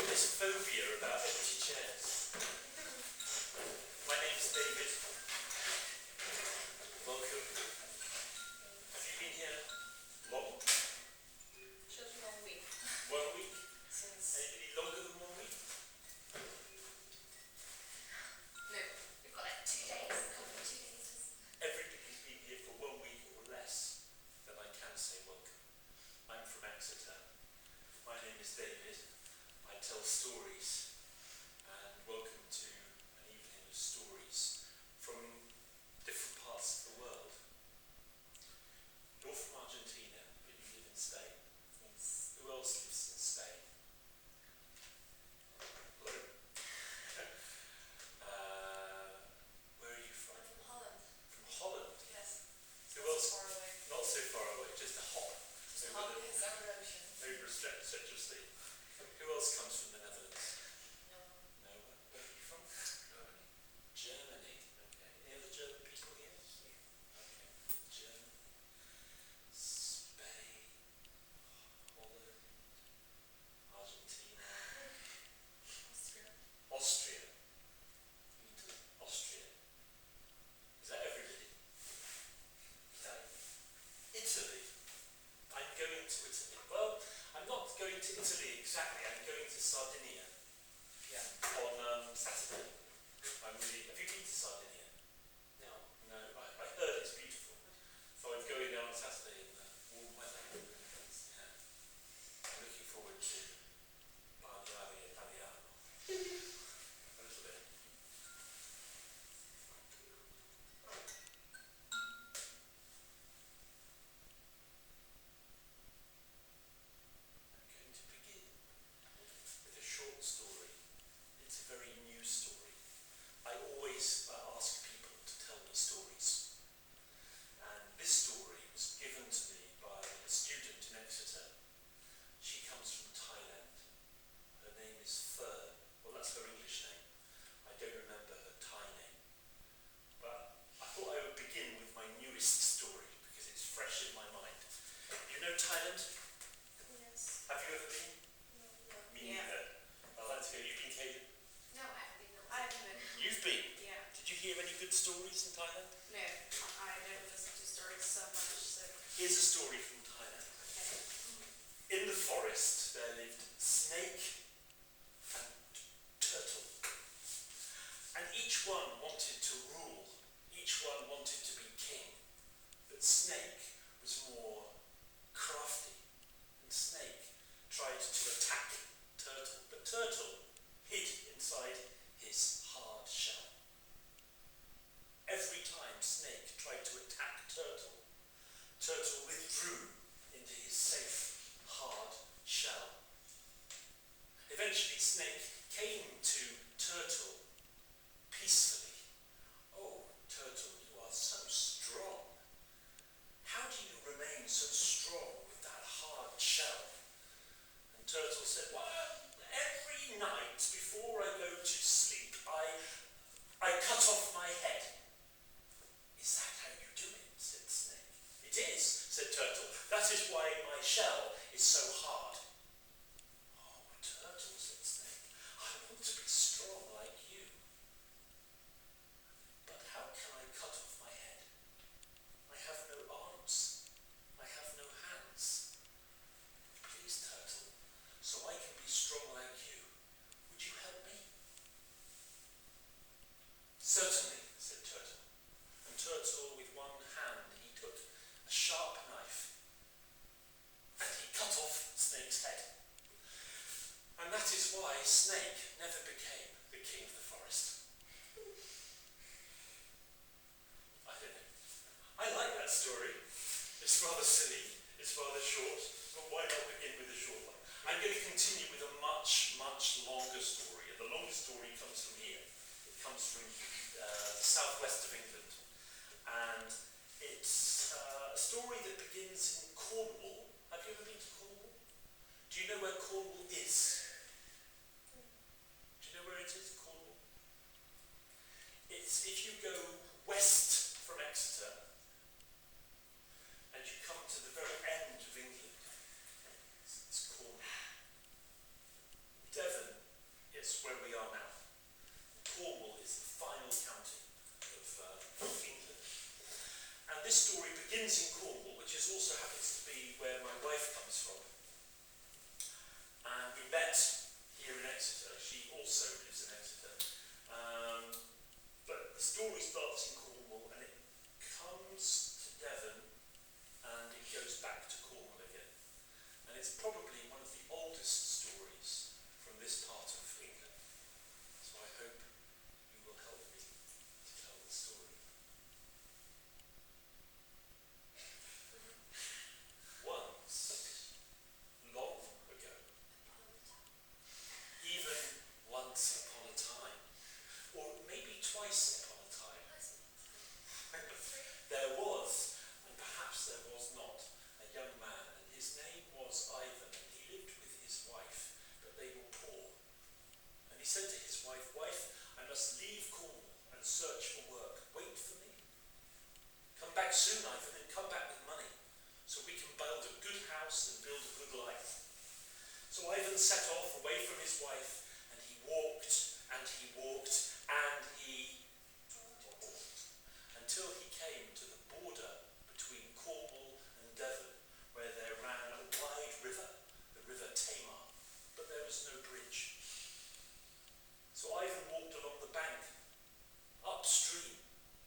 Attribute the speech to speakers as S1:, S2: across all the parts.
S1: this phobia about empty chairs. My name's David. Welcome. Have you been here long?
S2: Just 1 week.
S1: 1 week?
S2: Since...
S1: Any longer than 1 week?
S2: No, we've got like 2 days, a couple of 2 days.
S1: Everybody's been here for 1 week or less, then I can say welcome. I'm from Exeter. My name is David. I tell stories, and welcome to an evening of stories from different parts of the world. You're from Argentina, but you live in Spain.
S2: Yes.
S1: Who else lives in Spain? Hello? Where are you from?
S2: I'm from Holland.
S1: From Holland?
S2: Yes.
S1: Who
S2: Not
S1: else?
S2: so far away.
S1: Not so far away, just a hop.
S2: Just Holland is over ocean.
S1: Over stretcherously. Who else comes from the Netherlands?
S2: No.
S1: No one. Where are you from? Germany. Okay. Any other German people here? Okay. Germany. Spain. Holland. Argentina.
S2: Austria.
S1: Austria. Austria. Is that everybody? Italy. I'm going to Italy. Well, I'm not going to Italy exactly. I'm going to Sardinia. Yeah. On Saturday. Have you been to Sardinia? No. No. I heard it's beautiful. So I'm going there on Saturday in the warm weather. Yeah. I'm looking forward to Barriere Italiano. A little bit. I'm going to begin with a short story. It's a very new story. I always ask people to tell me stories. And this story was given to me by a student in Exeter. She comes from Thailand. Her name is Fern. Well, that's her English name. I don't remember her Thai name. But I thought I would begin with my newest story because it's fresh in my mind. You know Thailand?
S2: Yes.
S1: Have you ever been?
S2: No.
S1: Me
S2: Yeah.
S1: neither. I'd like to go. You've been, Kaden?
S2: No, I haven't been. I haven't been.
S1: You've been?
S2: Yeah.
S1: Did you hear any good stories in Thailand?
S2: No, I don't listen to stories so much, so...
S1: Here's a story from Thailand.
S2: Okay.
S1: In the forest there lived Snake and Turtle. And each one wanted to rule. Each one wanted to be king. But Snake was more crafty. And Snake tried to attack Turtle. But Turtle hid inside his hard shell. Every time Snake tried to attack Turtle, Turtle withdrew into his safe, hard shell. Eventually Snake came to Turtle peacefully. "Oh, Turtle, you are so strong. How do you remain so strong with that hard shell?" And Turtle said, "Well, every night before I go to sleep, I cut off my head." "Is that how you do it?" said Snake. "It is," said Turtle. "That is why my shell is so hard." "Oh, Turtle," said Snake, "I want to be strong like you. But how can I cut off my head? I have no arms. I have no hands. Please, Turtle, so I can be strong like you, would you help me?" "Certainly," said Turtle. And Turtle, with one hand, he took a sharp knife and he cut off Snake's head. And that is why Snake never became the king of the forest. I don't know. I like that story. It's rather silly, it's rather short, but why not begin with a short one? I'm going to continue with a much, much longer story, and the longest story comes from here. It comes from the southwest of England, and it's a story that begins in Cornwall. Have you ever been to Cornwall? Do you know where Cornwall is? Do you know where it is, Cornwall? It's if you go west from Exeter and you come to the very end of England, it's Cornwall. Devon This story begins in Cornwall, which is also happens to be where my wife comes from. And we met here in Exeter. She also lives in Exeter. But the story starts in Cornwall and it comes to Devon and it goes back to Cornwall again. And it's probably one of the oldest stories from this part of England. So I hope you will help me to tell the story. Once, long ago, even once upon a time, or maybe twice upon a time, there was, and perhaps there was not, a young man, and his name was Ivan, and he lived with his wife, but they were poor. And he said to his wife, "Wife, I must leave Cornwall and search for work. Wait for me. Come back soon, Ivan, and come back with money, so we can build a good house and build a good life." So Ivan set off away from his wife, and he walked, and he walked, and he walked, until he came to the border between Cornwall and Devon, where there ran a wide river, the River Tamar, but there was no bridge. So Ivan walked along the bank, upstream,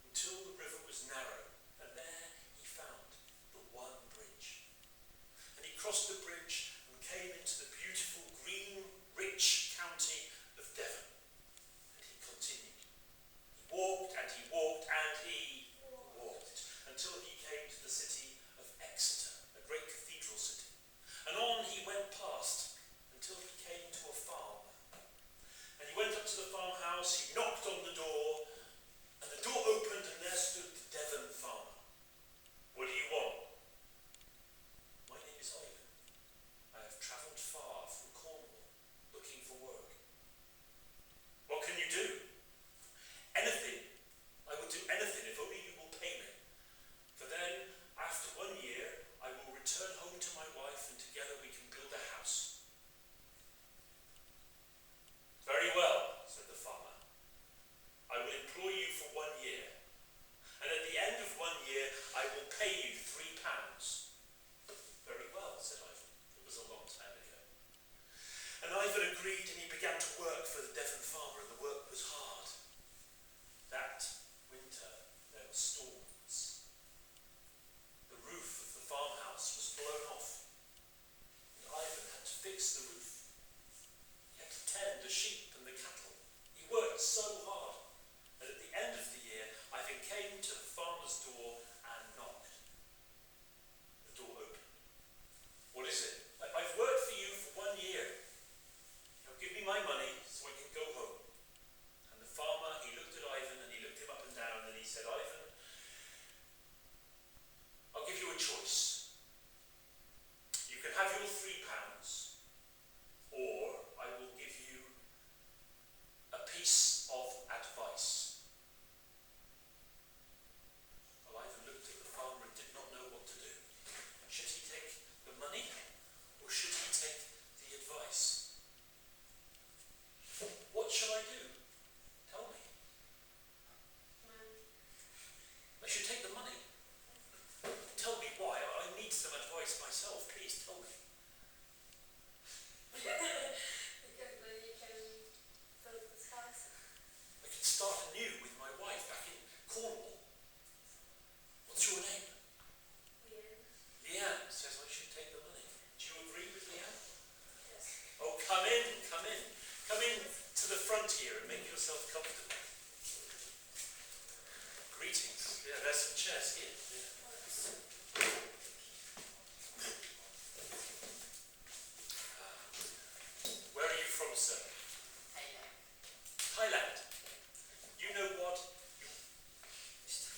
S1: until the river was narrow, and there he found the one bridge. And he crossed the bridge and came into the beautiful green, rich county of Devon. And he continued. He walked and he walked and he walked until he came to the city of Exeter, a great cathedral city. And on he went past until he came to a farm. And he went up to the farmhouse, he knocked on the door, and the door opened and there stood the Devon farmer. "What do you want?" "My name is Ivan. I have travelled far from Cornwall, looking for work." "What can you do?" "Anything. I will do anything if only you will pay me. For then, after 1 year, I will return home to my wife and together we can build a house." "Very well," said the farmer. "I will employ you for 1 year. And at the end of 1 year, I will pay you £3. "Very well," said Ivan. It was a long time ago. And Ivan agreed and he began to work for the Devon farmer, and the work was hard. That winter, there were storms. The roof of the farmhouse was blown off, and Ivan had to fix the roof. He had to tend the sheep and the cattle. He worked so hard, and at the end of the year, Ivan came to the farmer's door and knocked. The door opened. "What is it?" "I've worked for you for 1 year. Now give me my money so I can go home." And the farmer, he looked at Ivan and he looked him up and down and he said, "Ivan, I'll give you a choice. You can have your £3, or I will give you a piece of advice." Well, Ivan looked at the farmer and did not know what to do. Should he take the money, or should he take the advice? "What shall I do? Tell me." "I should take the money." "Tell me why. I need some advice myself. Please tell me."
S2: Because then you can build this house.
S1: "I can start anew with my wife back in Cornwall. What's your name?"
S2: Weird.
S1: "Leanne says I should take the money. Do you agree with Leanne?"
S2: Yes.
S1: "Oh, come in, come in. Come in to the front here and make yourself comfortable." "Greetings. Yeah, there's some chairs here. Yeah. Where are you from, sir?" "Thailand. You know what?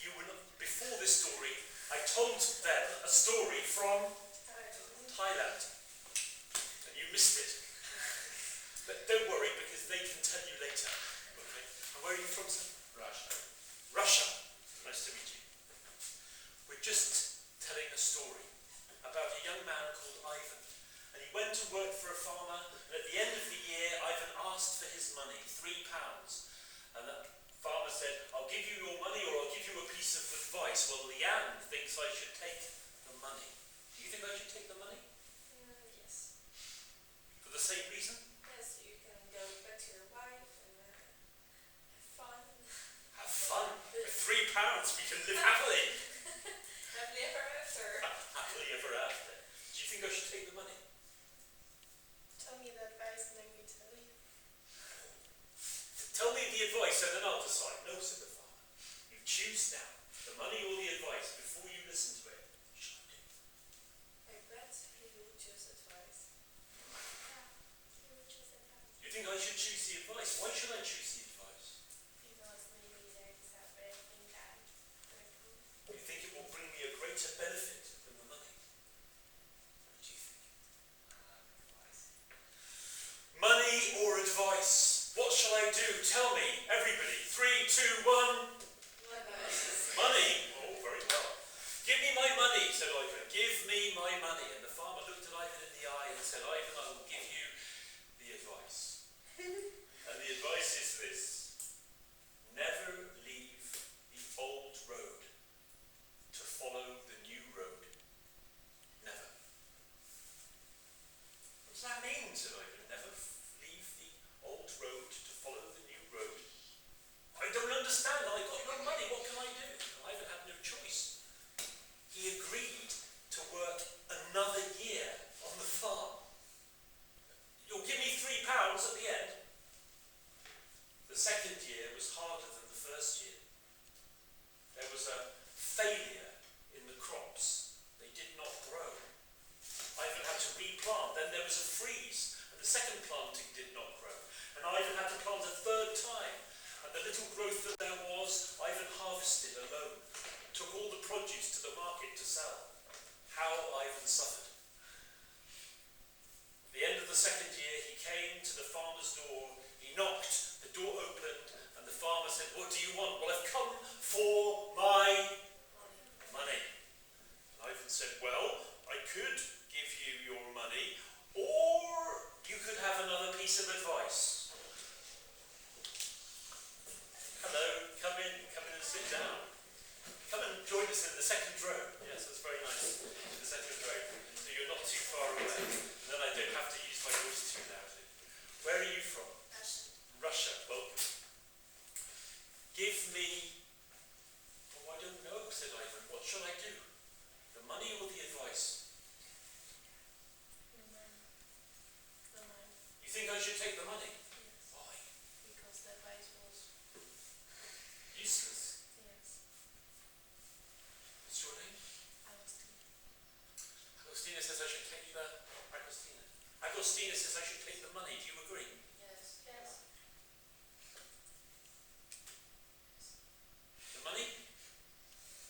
S1: You were not, before this story, I told them a story from Thailand. And you missed it. But don't worry, because they can tell you later. Okay? And where are you from, sir?"
S3: Russia.
S1: "Russia. Nice to meet you." We're just telling a story about a young man called Ivan. And he went to work for a farmer, and at the end of the year, Ivan asked for his money, £3. And that farmer said, "I'll give you your money or I'll give you a piece of advice." Well, Leanne thinks pounds, we can live happily.
S2: Happily ever after.
S1: Happily ever after. Do you think I should take the money?
S2: Tell me the advice and then we tell you.
S1: Tell me the advice and then I'll decide. No, said the farmer. You choose now, the money or the advice, before you listen to it. What shall I do?
S2: I bet he will choose advice.
S3: Yeah, he will choose advice.
S1: You think I should choose the advice? Why should I choose the advice?
S3: Because maybe there is a better thing that will come.
S1: You think it will bring me a greater benefit than the money? What do you think?
S4: Advice.
S1: Money or advice? What shall I do? Tell me, everybody. 3, 2, 1.
S2: Advice.
S1: Money? Oh, very well. Give me my money, said Ivan. Give me my money. And the farmer looked at Ivan in the eye and said, Ivan, I will give you the advice. And the advice is this. Never leave the old road to follow the new road. Never. What does that mean, said Ivan? Never leave the old road to follow the new road. I don't understand. I got no money. What can I do? Ivan had no choice. He agreed to work another year on the farm. You'll give me £3 at the end. The second year was harder than the first year. There was a failure in the crops. They did not grow. Ivan had to replant. Then there was a freeze, and the second planting did not grow. And Ivan had to plant a third time. And the little growth that there was, Ivan harvested alone. Took all the produce to the market to sell. How Ivan suffered. At the end of the second year, he came to the farmer's door. He knocked, the door opened, and the farmer said, what do you want? Well, I've come for my money. And Ivan said, well, I could give you your money, or you could have another piece of advice. Hello, come in and sit down. Come and join us in the second row. Yes, that's very nice. The second row. So you're not too far away. And then I don't have to use my voice too loudly. Where are you from? Russia. Welcome. Give me... Oh, I don't know, said Ivan. What shall I do? The money or the advice?
S2: The money. The money.
S1: You think I should take the money?
S2: Yes.
S1: Why?
S2: Because the advice was
S1: Useless.
S2: yes.
S1: What's your name?
S2: Agustin.
S1: Agostina says I should take the... Agostina. Agostina says I should take the money. Do you agree?
S2: Yes.
S3: Yes.
S1: The money?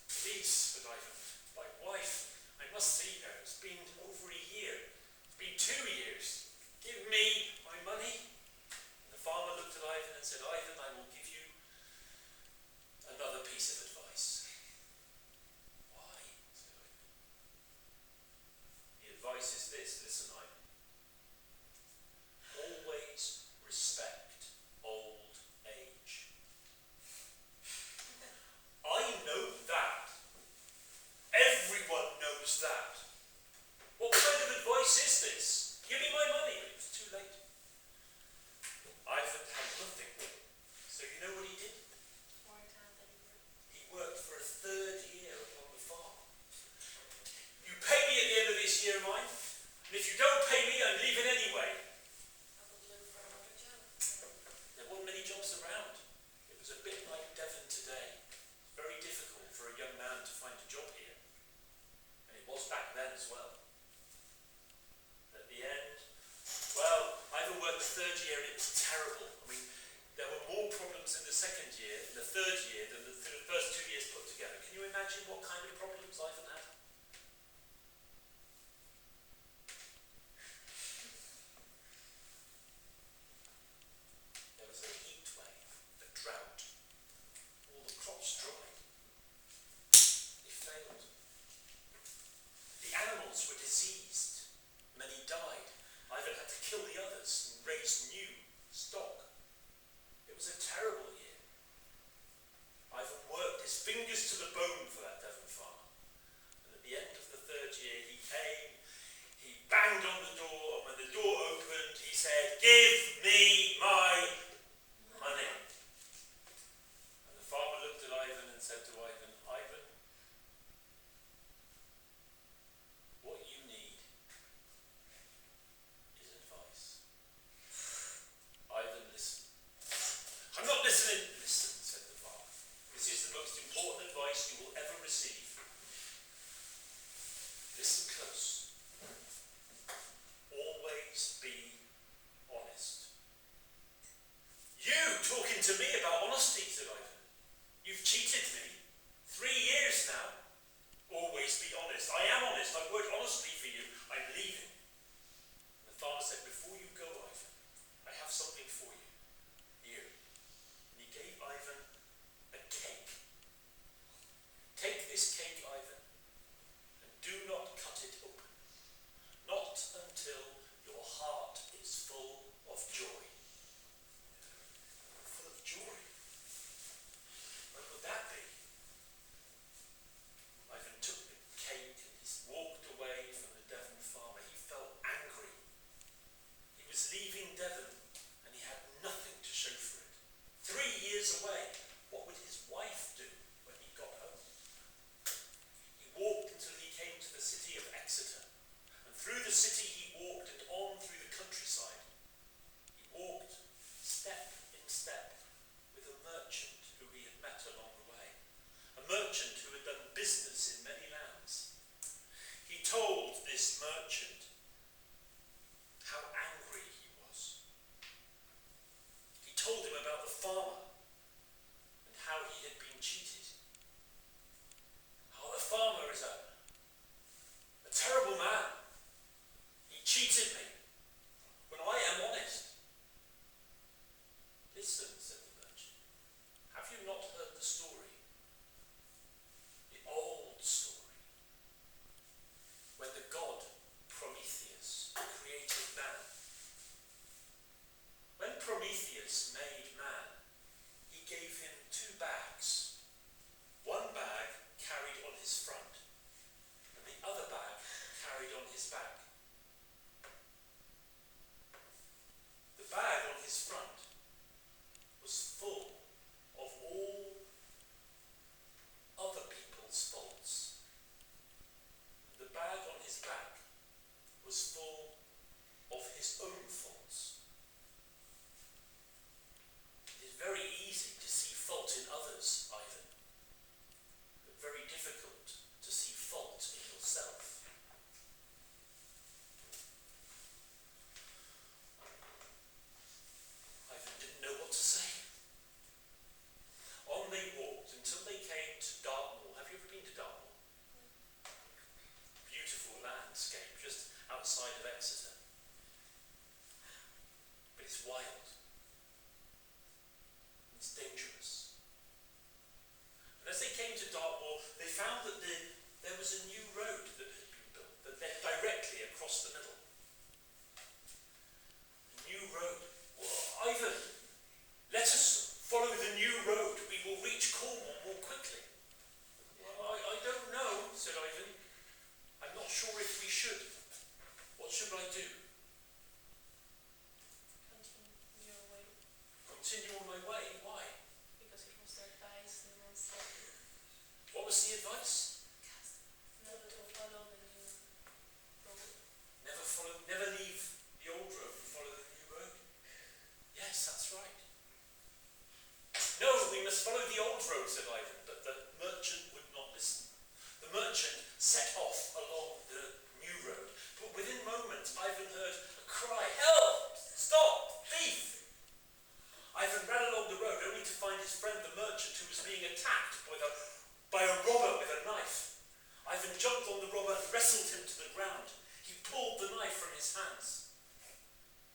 S1: Please, said Ivan. My wife, I must see her. It's been over a year. It's been 2 years. Give me my money. And the farmer looked at Ivan and said, Ivan, I will give you another piece of advice. Why? Said Ivan. The advice is this. Listen, Ivan. Always respect old age. I know that. Everyone knows that. What kind of advice is this? Give me my money. But it was too late. Ivan had nothing. So you know what he did?
S2: More time than you were.
S1: He worked for a third year upon the farm. You pay me at the end of this year, mine. And if you don't pay me, I'm leaving anyway.
S2: I would look for another job.
S1: There weren't many jobs around. It was a bit like Devon today. Very difficult for a young man to find a job here. And it was back then as well. At the end, well, Ivan worked the third year and it was terrible. I mean, there were more problems in the second year, in the third year, than the first 2 years put together. Can you imagine what kind of problems Ivan had? There was a heat wave, a drought. All the crops dried. They failed. The animals were diseased. Many died. Ivan had to kill the others and raise new stock. It was a terrible year. Ivan worked his fingers to the bone for that Devon farm. And at the end of the third year, he came, he banged on the door, and when the door opened, he said, give me my money. And the farmer looked at Ivan and said to Ivan, honesty, said Ivan. You've cheated me. 3 years now. Always be honest. I am honest. I've worked honestly for you. I'm leaving. And the farmer said, before you go, Ivan, I have something for you. Here. And he gave Ivan a cake. Take this cake, Ivan, and do not cut it open. Not until your heart is full of joy. Full of joy. What would that be? Ivan took the cake and he walked away from the Devon farmer. He felt angry. He was leaving Devon and he had nothing to show for it. 3 years away. What would his wife do when he got home? He walked until he came to the city of Exeter. And through the city he walked and on through the countryside. He walked step in step with a merchant who he had met along the way. A merchant who had done business in many lands. He told this merchant how angry he was. He told him about the farmer and how he had been cheated. How the farmer is a terrible man. He cheated me when I am honest. Listen, said the merchant, have you not heard the story? The old story. When the god Prometheus created man. When Prometheus made man, he gave him 2 bags. One bag carried on his front, and the other bag carried on his back. The bag on his front was full of all other people's faults. The bag on his back was full of his own faults. It is very easy to see fault in others, Ivan, but very difficult to see fault in yourself. Ivan didn't know what to say. On they walked until they came to Dartmoor. Have you ever been to Dartmoor? Beautiful landscape just outside of Exeter. But it's wild. It's dangerous. And as they came to Dartmoor, they found that there was a new road that had been built that led directly across the middle. A new road. Well, Ivan, let us follow the new road. We will reach Cornwall more quickly. Well, I don't know, said Ivan. I'm not sure if we should. What should I do?
S3: Continue your way.
S1: Continue on my way? Why?
S3: Because it was the advice the man said
S1: What was the advice?
S3: not to follow the new road.
S1: Never leave the old road and follow the new road. Yes, that's right. No, we must follow the old road, said Ivan, but the merchant would not listen. The merchant set off along the new road, but within moments Ivan heard a cry, help! Stop! Thief! Ivan ran along the road only to find his friend the merchant who was being attacked by a robber with a knife. Ivan jumped on the robber and wrestled him to the ground. He pulled the knife from his hands.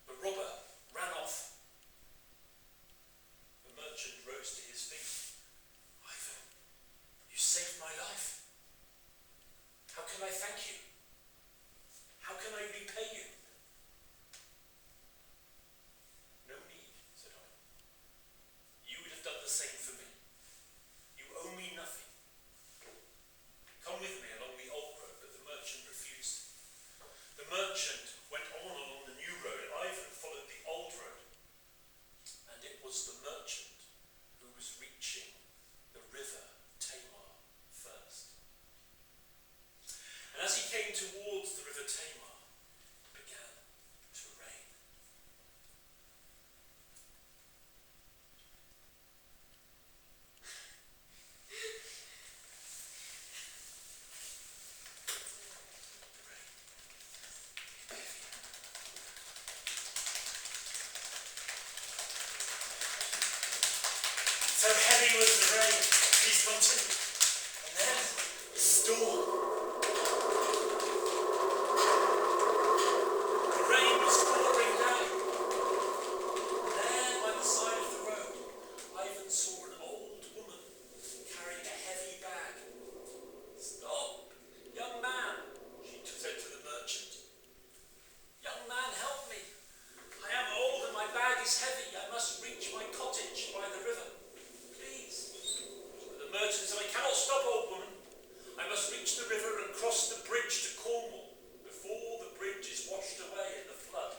S1: The robber ran off. The merchant rose to his feet. Ivan, you saved my life. How can I thank you? How can I repay you? No need, said Ivan. You would have done the same for me. You owe me nothing. Come with me along the old road, but the merchant refused. The merchant went on heavy was the rain. Please continue. And then the storm. The rain was pouring down. And there by the side of the road, Ivan saw an old woman carrying a heavy bag. Stop, young man, she said to the merchant. Young man, help me. I am old and my bag is heavy. I must reach my cottage by the river. Please. But the merchant said, I cannot stop, old woman. I must reach the river and cross the bridge to Cornwall before the bridge is washed away in the flood.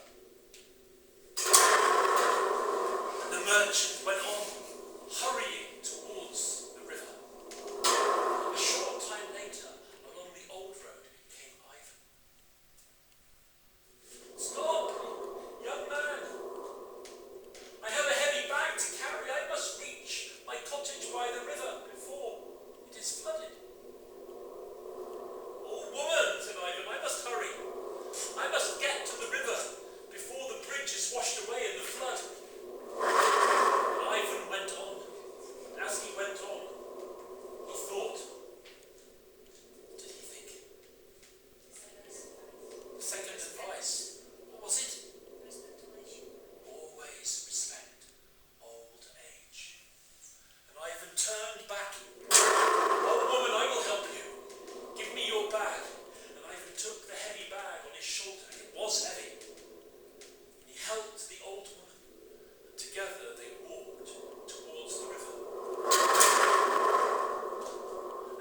S1: And the merchant went on, hurrying towards the river. A short time later, along the old road came Ivan. Stop, young man. I have a heavy bag to carry. I must reach my cottage by the river before it is flooded. Old woman, said Ivan, I must hurry. I must get to the river before the bridge is washed away in the flood. And Ivan went on. And as he went on, he thought. What did he think? Second advice. What was it? Always respect old age. And Ivan turned back. Old woman, I will help you. Give me your bag. And Ivan took the heavy bag on his shoulder. It was heavy. And he helped the old woman. And together they walked towards the river.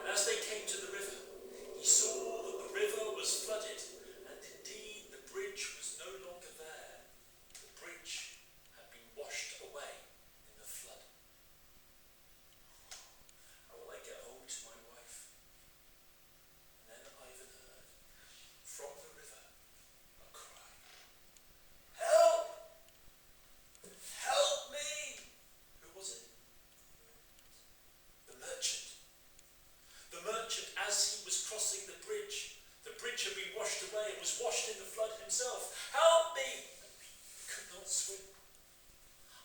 S1: And as they came to the river, he saw that the river was flooded. And indeed, the bridge was no longer there. The bridge had been washed away in the flood. How will I get home to my wife? And then Ivan heard, from the river, a cry. Help! Help me! Who was it? The merchant. The merchant, as he was crossing the bridge had been washed away and was washed in the flood himself. Help me! He could not swim.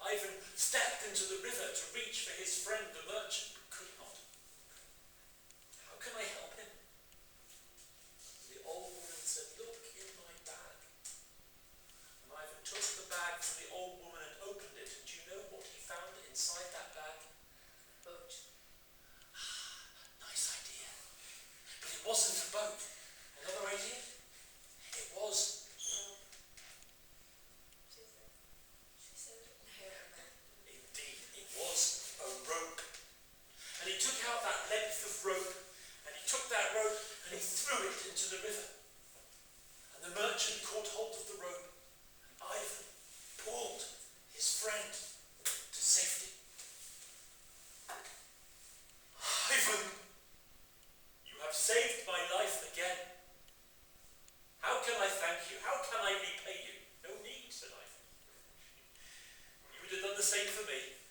S1: Ivan stepped into the river to reach for his friend, the merchant, but could not. How can I help him? The old woman said, look in my bag. And Ivan took the bag from the old woman and opened it, and do you know what he found inside that bag?
S2: Boat.
S1: Nice idea. But it wasn't a boat. Another idea? It was.
S2: She said,
S1: Indeed, it was a rope. And he took out that length of rope, and he took that rope and he threw it into the river. And the merchant caught hold of the rope, and Ivan pulled his friend to safety. Ivan, you have saved my life again. How can I thank you? How can I repay you? No need, said Ivan. You would have done the same for me.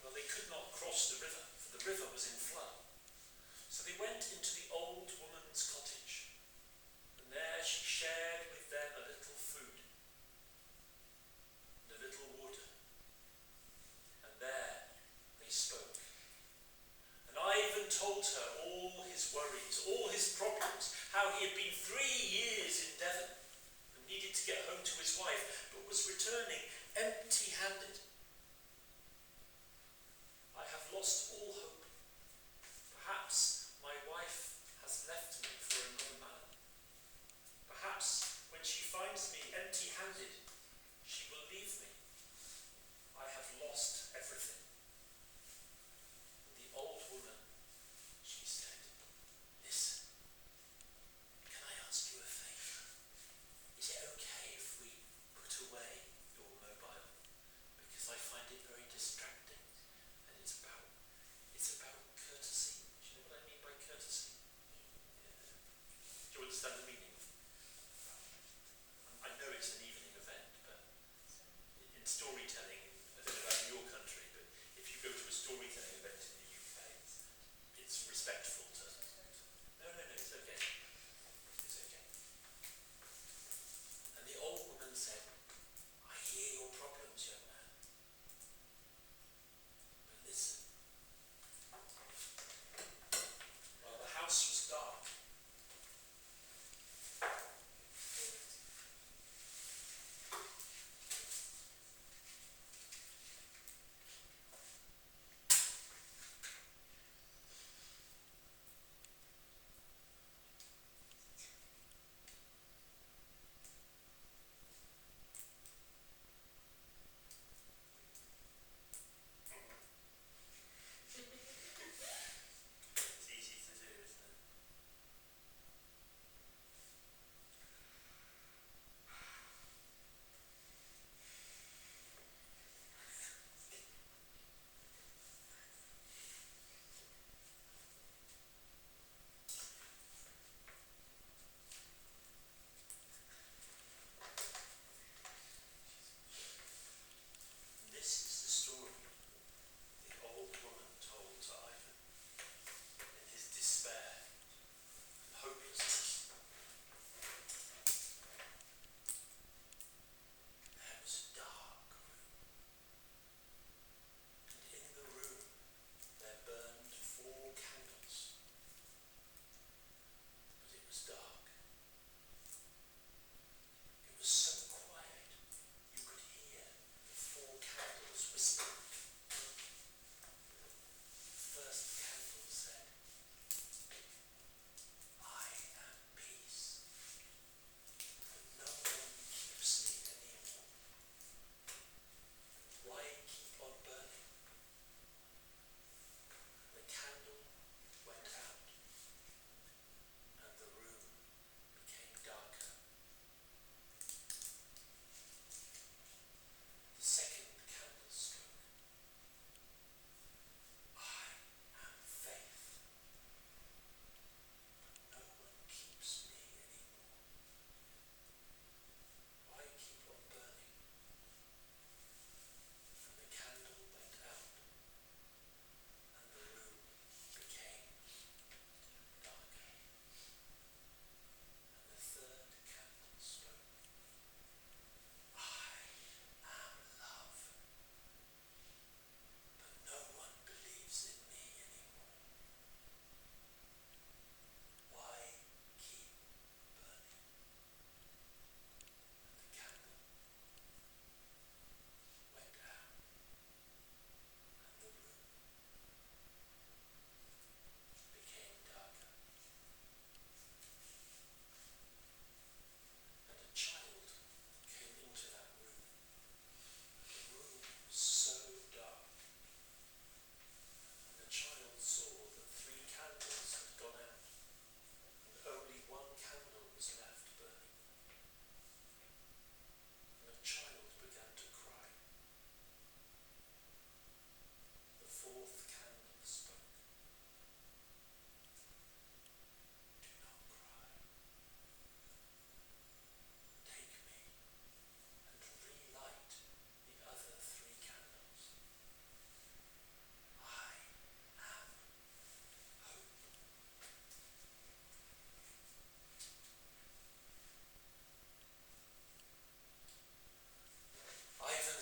S1: Well, they could not cross the river, for the river was in flood. So they went into the old woman's cottage, and there she shared with them a little food and a little water. And there they spoke. And Ivan told her all his worries, all his problems, how he had been 3 years in Devon and needed to get home to his wife, but was returning empty-handed. I have lost all hope. Perhaps my wife has left me for another man. Perhaps when she finds me empty-handed, she will leave me. I have lost everything. The old woman, she said, listen, can I ask you a favour? Is it okay if we put away your mobile? Because I find it very distracting, and it's about courtesy. Do you know what I mean by courtesy? Yeah. Do you understand the meaning? I know it's an evening event, but in storytelling, I don't know about your country, but if you go to a storytelling event in the UK, it's respectful to. No, it's okay. It's okay. And the old woman said, I hear your problems, young man.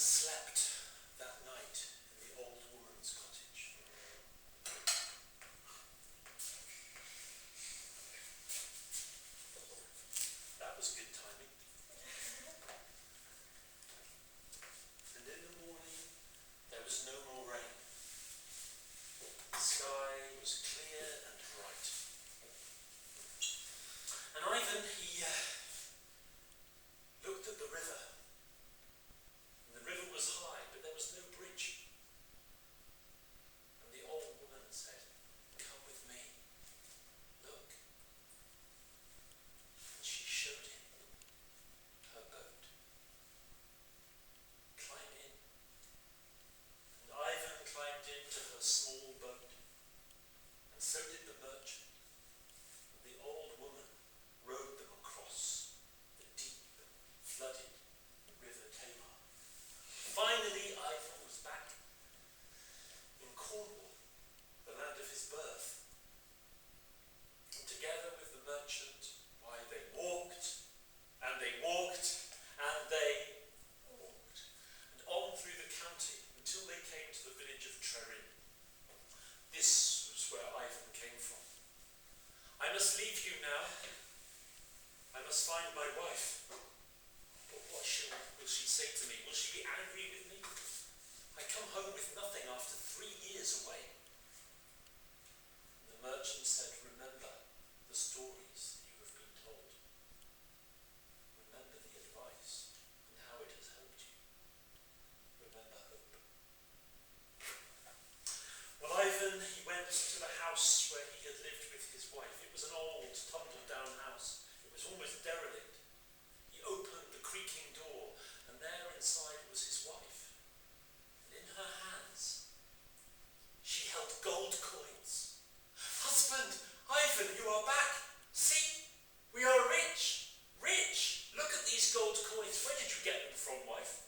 S1: slept that night in the old woman's cottage. That was good timing. And in the morning, there was no more rain. The sky was clear and bright. And Ivan, he looked at the river. And the river was high, but there was no bridge. And the old woman said, "Come with me. Look." And she showed him her boat. "Climb in." And Ivan climbed into her small boat. And so did the merchant. And the old woman rowed them across the deep, flooded River Tamar. Finally, Ivan was back in Cornwall, the land of his birth. And together with the merchant, why, they walked, and they walked, and they walked, and on through the county until they came to the village of Trerin. This was where Ivan came from. "I must leave you now. I must find my wife. But what will she say to me? Will she be angry with me? I come home with nothing after 3 years away." And the merchant said, "Remember the stories that you have been told. Remember the advice and how it has helped you. Remember hope." Well, Ivan, he went to the house where he had lived with his wife. It was an old, tumble-down house. It was almost derelict. He opened the creaking door, and there inside was his wife. And in her hands, she held gold coins. "Husband, Ivan, you are back. See, we are rich, rich. Look at these gold coins. Where did you get them from, wife?"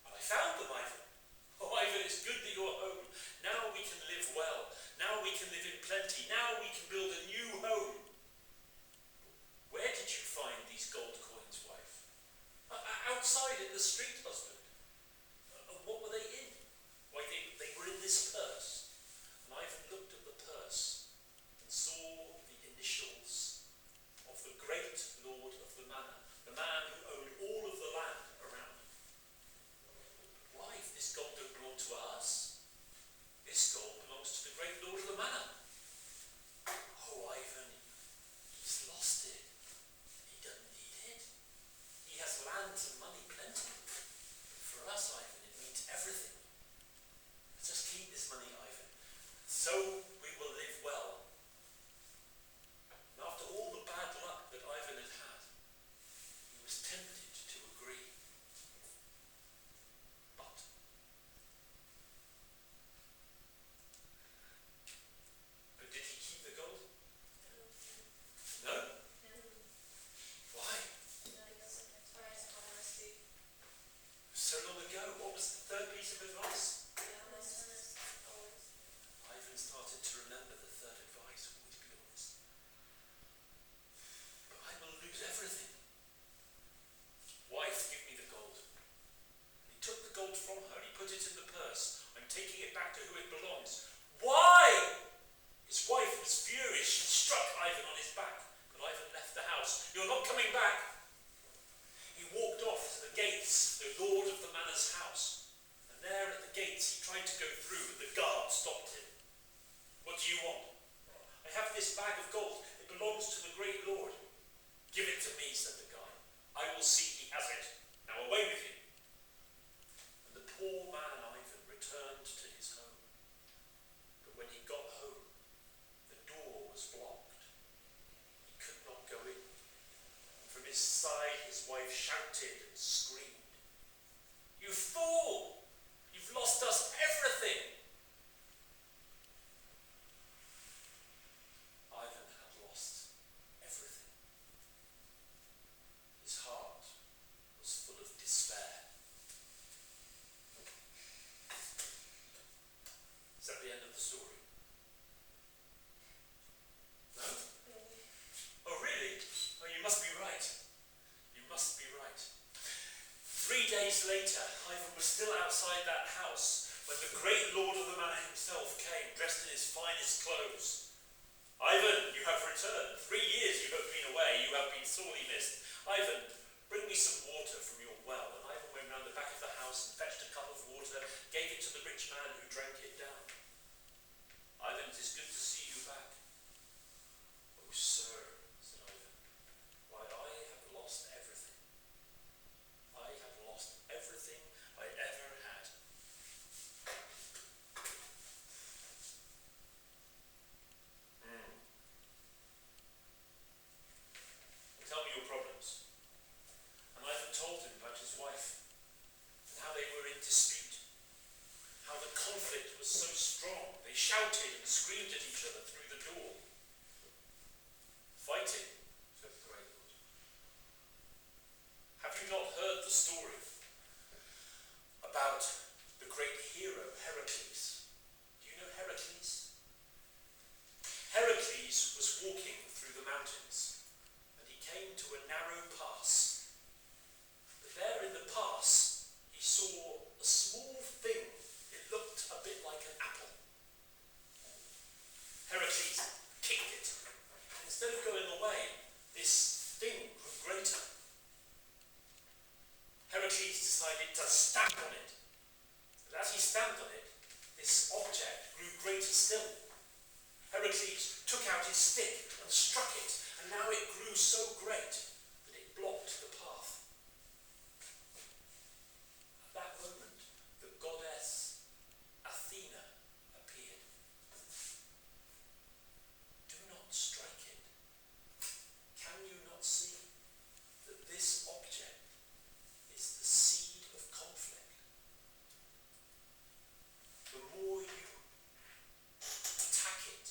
S1: "I found them, Ivan." "Oh, Ivan, it's good that you're home. Now we can live well. Now we can live in plenty. Now we can build a new home." "Where did you find these gold coins, wife?" Outside in the street, husband." "What were they in?" "Why, they were in this purse." And Ivan looked at the purse and saw the initials of the great lord of the manor, the man who owned all of the land around. "Wife, this gold don't belong to us. This gold belongs to the great lord of the manor." "Oh, Ivan, he's lost it. He doesn't need it. He has lands and money plenty. For us, Ivan, it means everything. Let's just keep this money, Ivan. So we will live well." And after all the bad luck that Ivan had had, he was tempted to agree. But did he keep the gold? No? Why? So long ago. What was the third piece of advice? Ivan started to remember the third advice, always be honest. "But I will lose everything. Wife, give me the gold." And he took the gold from her and he put it in the purse. "I'm taking it back to who it belongs." "Why?" His wife was furious. She struck Ivan on his back. But Ivan left the house. "You're not coming back." He walked off to the gates, the lord of the manor's house. And there at the gates he tried to go through, but the guard stopped him. "What do you want?" "I have this bag of gold. It belongs to the great lord." "Give it to me," said the guard. "I will see he has it. Now away with you." And the poor man Ivan returned to his home. 3 days later, Ivan was still outside that house when the great lord of the manor himself came, dressed in his finest clothes. Ivan, you have returned. 3 years you have been away. You have been sorely missed. Ivan, bring me some water from your well. And Ivan went round the back of the house and fetched a cup of water, gave it to the rich man who drank it down. Ivan, it is good to see you back. Oh, sir, said Ivan, why, I have lost everything. I have lost everything I ever had. Tell me your problems. And Ivan told him about his wife, and how they were in dispute, how the conflict was so strong. They shouted and screamed at each other through the door. Fighting, said the great lord. Have you not heard the story about the great hero Heracles? Do you know Heracles? Heracles was walking through the mountains, and he came to a narrow pass. But there in the pass, he saw a small thing. It looked a bit like an apple. Heracles kicked it. Instead of going away, this thing grew greater. Heracles decided to stamp on it. But as he stamped on it, this object grew greater still. Heracles took out his stick and struck it, and now it grew so great that it blocked the path. At that moment, the goddess Athena appeared. Do not strike it. Can you not see that this object is the seed of conflict? The more you attack it,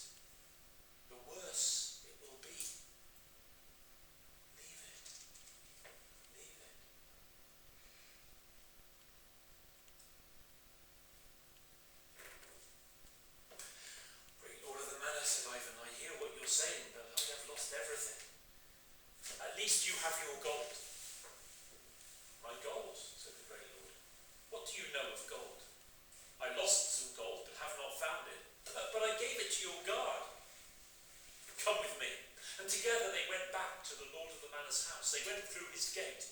S1: the worse it will be. Leave it. Leave it. Great lord of the manor, said Ivan, I hear what you're saying, but I have lost everything. At least you have your gold. My gold, said the great lord. What do you know of gold? I lost some gold, but have not found it. But I gave it to your guard. Come with me. And together they went back to the lord of the manor's house. They went through his gate.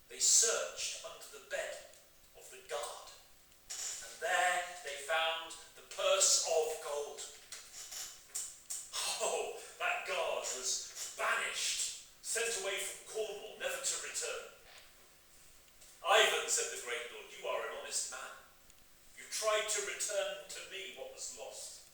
S1: They searched under the bed of the guard. And there they found the purse of gold. Oh, that guard was banished, sent away from Cornwall, never to return. Ivan, said the great lord, you are an honest man. You tried to return to me what was lost.